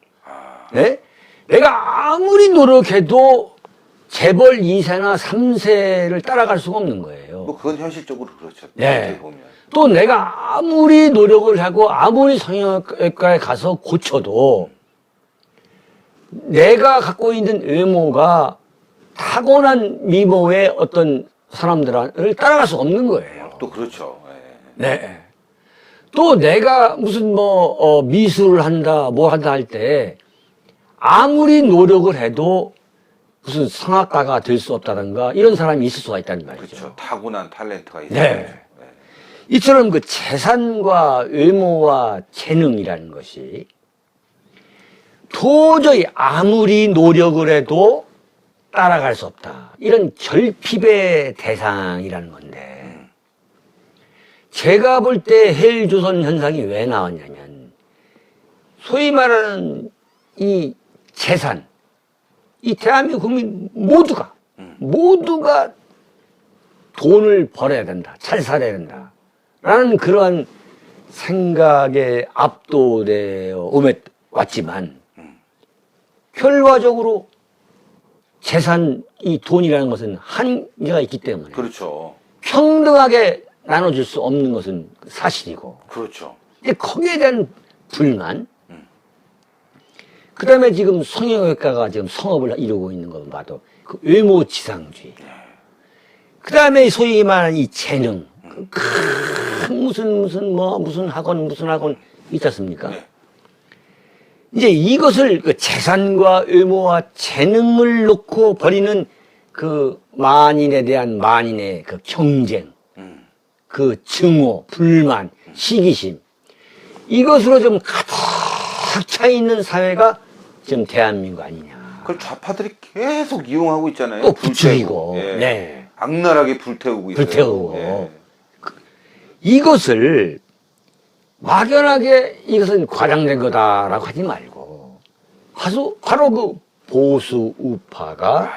Speaker 2: 네? 내가 아무리 노력해도 재벌 2세나 3세를 따라갈 수가 없는 거예요.
Speaker 1: 뭐 그건 현실적으로 그렇죠.
Speaker 2: 네.
Speaker 1: 보면.
Speaker 2: 또 내가 아무리 노력을 하고 아무리 성형외과에 가서 고쳐도 내가 갖고 있는 외모가 타고난 미모의 어떤 사람들을 따라갈 수 없는 거예요.
Speaker 1: 또 그렇죠. 네.
Speaker 2: 네. 또 내가 무슨 미술을 한다, 뭐 한다 할 때 아무리 노력을 해도 무슨 성악가가 될 수 없다든가 이런 사람이 있을 수가 있다는 말이죠.
Speaker 1: 그렇죠. 타고난 탤런트가 있어요.
Speaker 2: 네. 이처럼 그 재산과 외모와 재능이라는 것이 도저히 아무리 노력을 해도 따라갈 수 없다. 이런 결핍의 대상이라는 건데, 제가 볼 때 헬조선 현상이 왜 나왔냐면, 소위 말하는 이 재산, 이 대한민국 국민 모두가 돈을 벌어야 된다. 잘 살아야 된다. 라는 그러한 생각에 압도되어 왔지만, 결과적으로 재산, 이 돈이라는 것은 한계가 있기 때문에
Speaker 1: 그렇죠.
Speaker 2: 평등하게 나눠줄 수 없는 것은 사실이고,
Speaker 1: 그렇죠.
Speaker 2: 근데 거기에 대한 불만, 그 다음에 지금 성형외과가 지금 성업을 이루고 있는 거 봐도 그 외모지상주의, 그 다음에 소위 말하는 이 재능, 큰 무슨 학원 있지 않습니까?
Speaker 1: 네.
Speaker 2: 이제 이것을 그 재산과 외모와 재능을 놓고 벌이는 그 만인에 대한 만인의 그 경쟁, 그 증오, 불만, 시기심, 이것으로 좀 가득 차 있는 사회가 지금 대한민국 아니냐.
Speaker 1: 그걸 좌파들이 계속 이용하고 있잖아요.
Speaker 2: 또 부추기고,
Speaker 1: 예.
Speaker 2: 네.
Speaker 1: 악랄하게 불태우고 있어요.
Speaker 2: 불태우고.
Speaker 1: 예.
Speaker 2: 이것을 막연하게 이것은 과장된 거다라고 하지 말고, 바로 그 보수 우파가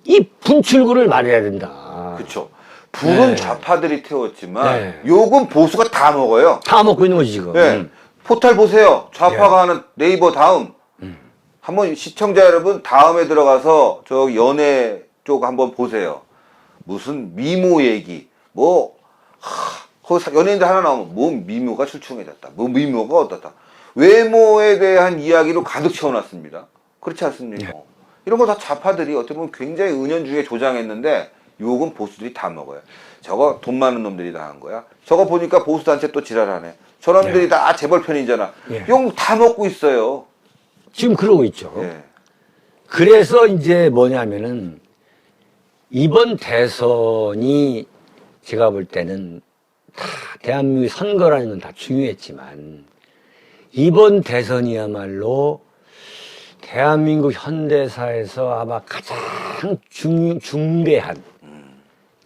Speaker 2: 이 분출구를 말해야 된다.
Speaker 1: 그렇죠. 불은
Speaker 2: 네.
Speaker 1: 좌파들이 태웠지만
Speaker 2: 네.
Speaker 1: 욕은 보수가 다 먹어요.
Speaker 2: 다 먹고 있는 거지, 지금.
Speaker 1: 네. 포탈 보세요. 좌파가 하는 네이버 다음. 한번 시청자 여러분 다음에 들어가서 저 연애 쪽 한번 보세요. 무슨 미모 얘기, 거기 연예인들 하나 나오면 뭐 미모가 출중해졌다. 뭐 미모가 어떻다. 외모에 대한 이야기로 가득 채워놨습니다. 그렇지 않습니까?
Speaker 2: 네.
Speaker 1: 이런 거 다 좌파들이 어떻게 보면 굉장히 은연중에 조장했는데 욕은 보수들이 다 먹어요. 저거 돈 많은 놈들이 다 한 거야. 저거 보니까 보수단체 또 지랄하네. 저놈들이
Speaker 2: 네.
Speaker 1: 다 재벌 편이잖아.
Speaker 2: 네.
Speaker 1: 욕 다 먹고 있어요.
Speaker 2: 지금 그러고 있죠.
Speaker 1: 예.
Speaker 2: 그래서 이제 뭐냐면은, 이번 대선이 제가 볼 때는 다 대한민국의 선거라는 건 다 중요했지만, 이번 대선이야말로 대한민국 현대사에서 아마 가장 중대한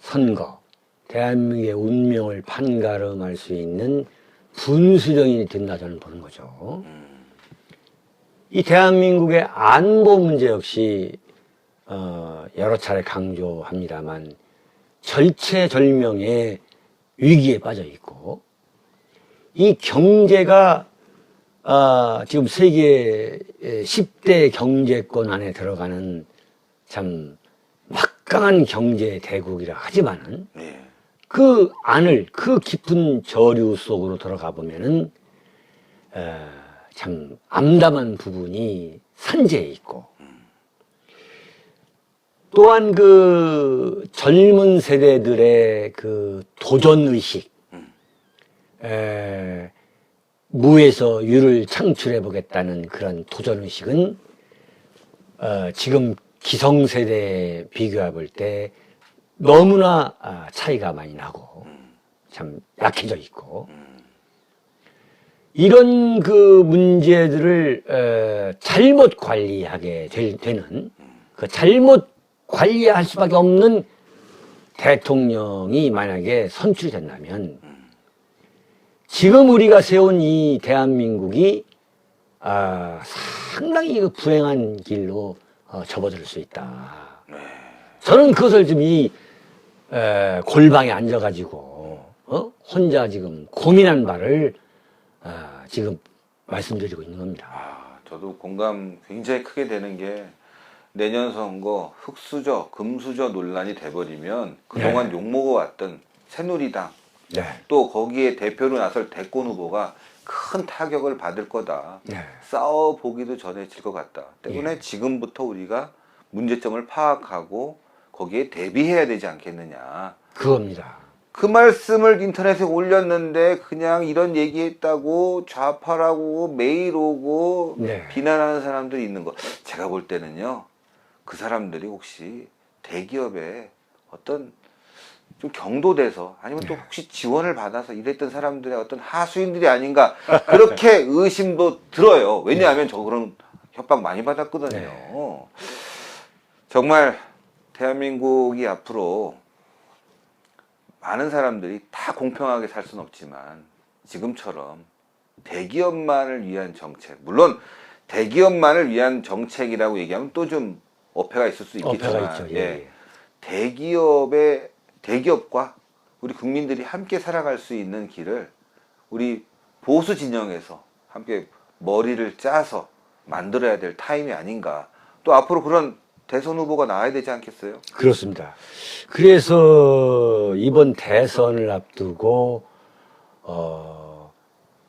Speaker 2: 선거, 대한민국의 운명을 판가름할 수 있는 분수령이 된다 저는 보는 거죠. 이 대한민국의 안보 문제 역시 여러 차례 강조합니다만 절체절명의 위기에 빠져 있고 이 경제가 지금 세계 10대 경제권 안에 들어가는 참 막강한 경제 대국이라 하지만은
Speaker 1: 예.
Speaker 2: 그 안을 그 깊은 저류 속으로 들어가 보면은 참 암담한 부분이 산재해 있고 또한 그 젊은 세대들의 그 도전 의식, 무에서 유를 창출해 보겠다는 그런 도전 의식은 지금 기성세대에 비교해 볼 때 너무나 차이가 많이 나고 참 약해져 있고 이런 그 문제들을 잘못 관리하게 되는 그 잘못 관리할 수밖에 없는 대통령이 만약에 선출이 된다면 지금 우리가 세운 이 대한민국이 상당히 그 불행한 길로 접어들 수 있다. 저는 그것을 지금 이 골방에 앉아가지고 혼자 지금 고민한 바를 지금 말씀드리고 있는 겁니다.
Speaker 1: 저도 공감 굉장히 크게 되는 게 내년 선거 흑수저, 금수저 논란이 돼버리면 그동안 욕먹어왔던 새누리당
Speaker 2: 네.
Speaker 1: 또 거기에 대표로 나설 대권 후보가 큰 타격을 받을 거다.
Speaker 2: 네.
Speaker 1: 싸워보기도 전에 질 것 같다. 때문에 지금부터 우리가 문제점을 파악하고 거기에 대비해야 되지 않겠느냐.
Speaker 2: 그겁니다.
Speaker 1: 그 말씀을 인터넷에 올렸는데 그냥 이런 얘기했다고 좌파라고 메일 오고
Speaker 2: 네.
Speaker 1: 비난하는 사람들이 있는 거. 제가 볼 때는요. 그 사람들이 혹시 대기업에 어떤 좀 경도돼서 아니면 또 혹시 지원을 받아서 일했던 사람들의 어떤 하수인들이 아닌가 그렇게 의심도 들어요. 왜냐하면 저 그런 협박 많이 받았거든요. 정말 대한민국이 앞으로 많은 사람들이 다 공평하게 살 수는 없지만 지금처럼 대기업만을 위한 정책, 물론 대기업만을 위한 정책이라고 얘기하면 또 좀 어폐가 있을 수 있겠지만
Speaker 2: 어폐가 있죠. 예.
Speaker 1: 대기업과 우리 국민들이 함께 살아갈 수 있는 길을 우리 보수 진영에서 함께 머리를 짜서 만들어야 될 타임이 아닌가. 또 앞으로 그런 대선 후보가 나와야 되지 않겠어요?
Speaker 2: 그렇습니다. 그래서 이번 대선을 앞두고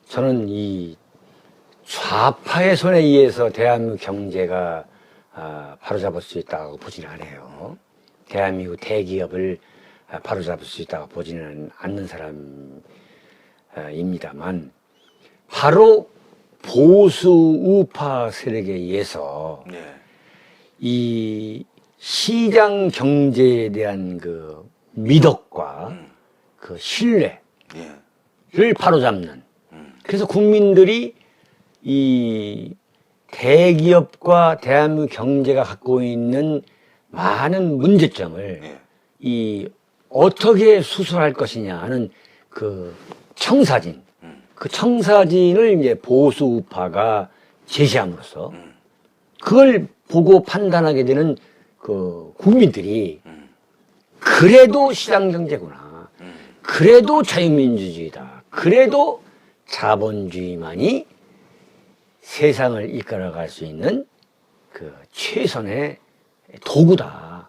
Speaker 2: 저는 이 좌파의 손에 의해서 대한민국 경제가 바로잡을 수 있다고 보지는 않아요. 대한민국 대기업을 바로잡을 수 있다고 보지는 않는 사람입니다만 바로 보수 우파 세력에 의해서 이 시장 경제에 대한 그 미덕과 그 신뢰를 바로잡는 그래서 국민들이 이 대기업과 대한민국 경제가 갖고 있는 많은 문제점을 이 어떻게 수술할 것이냐 하는 그 청사진, 그 청사진을 이제 보수 우파가 제시함으로써 그걸 보고 판단하게 되는 그 국민들이 그래도 시장 경제구나, 그래도 자유민주주의다, 그래도 자본주의만이 세상을 이끌어갈 수 있는 그 최선의 도구다.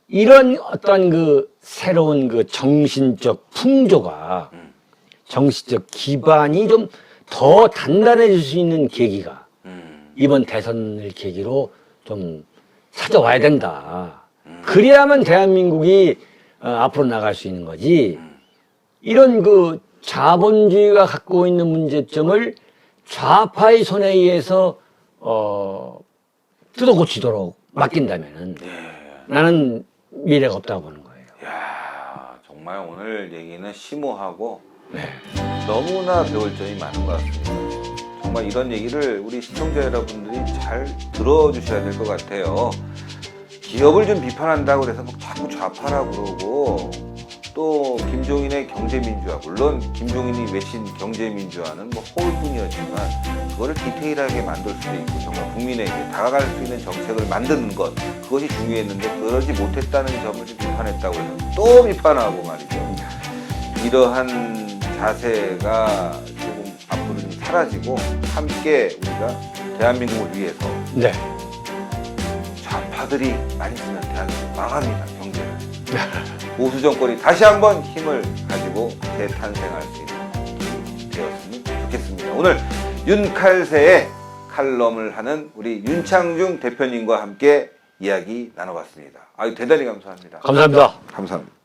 Speaker 2: 이런 어떤 그 새로운 그 정신적 풍조가 정신적 기반이 좀 더 단단해질 수 있는 계기가 이번 대선을 계기로 좀 찾아와야 된다. 그래야만 대한민국이 앞으로 나갈 수 있는 거지. 이런 그 자본주의가 갖고 있는 문제점을 좌파의 손에 의해서 뜯어고치도록 맡긴다면은 나는 미래가 없다고 보는 거예요.
Speaker 1: 야, 정말 오늘 얘기는 심오하고 너무나 배울 점이 많은 것 같습니다. 정말 이런 얘기를 우리 시청자 여러분들이 잘 들어주셔야 될 것 같아요. 기업을 좀 비판한다고 해서 막 자꾸 좌파라고 그러고 또 김종인의 경제민주화, 물론 김종인이 외친 경제민주화는 뭐 허울뿐이었지만 그거를 디테일하게 만들 수도 있고 정말 국민에게 다가갈 수 있는 정책을 만드는 것, 그것이 중요했는데 그러지 못했다는 점을 좀 비판했다고 해서 또 비판하고 말이죠. 이러한 자세가 조금 앞으로 좀 사라지고 함께 우리가 대한민국을 위해서
Speaker 2: 네.
Speaker 1: 좌파들이 많이 쓰면 대한민국 망합니다. 경제를. 보수 정권이 다시 한번 힘을 가지고 재탄생할 수 있는 되었으면 좋겠습니다. 오늘 윤칼세의 칼럼을 하는 우리 윤창중 대표님과 함께 이야기 나눠봤습니다. 아유, 대단히 감사합니다.
Speaker 2: 감사합니다.
Speaker 1: 감사합니다.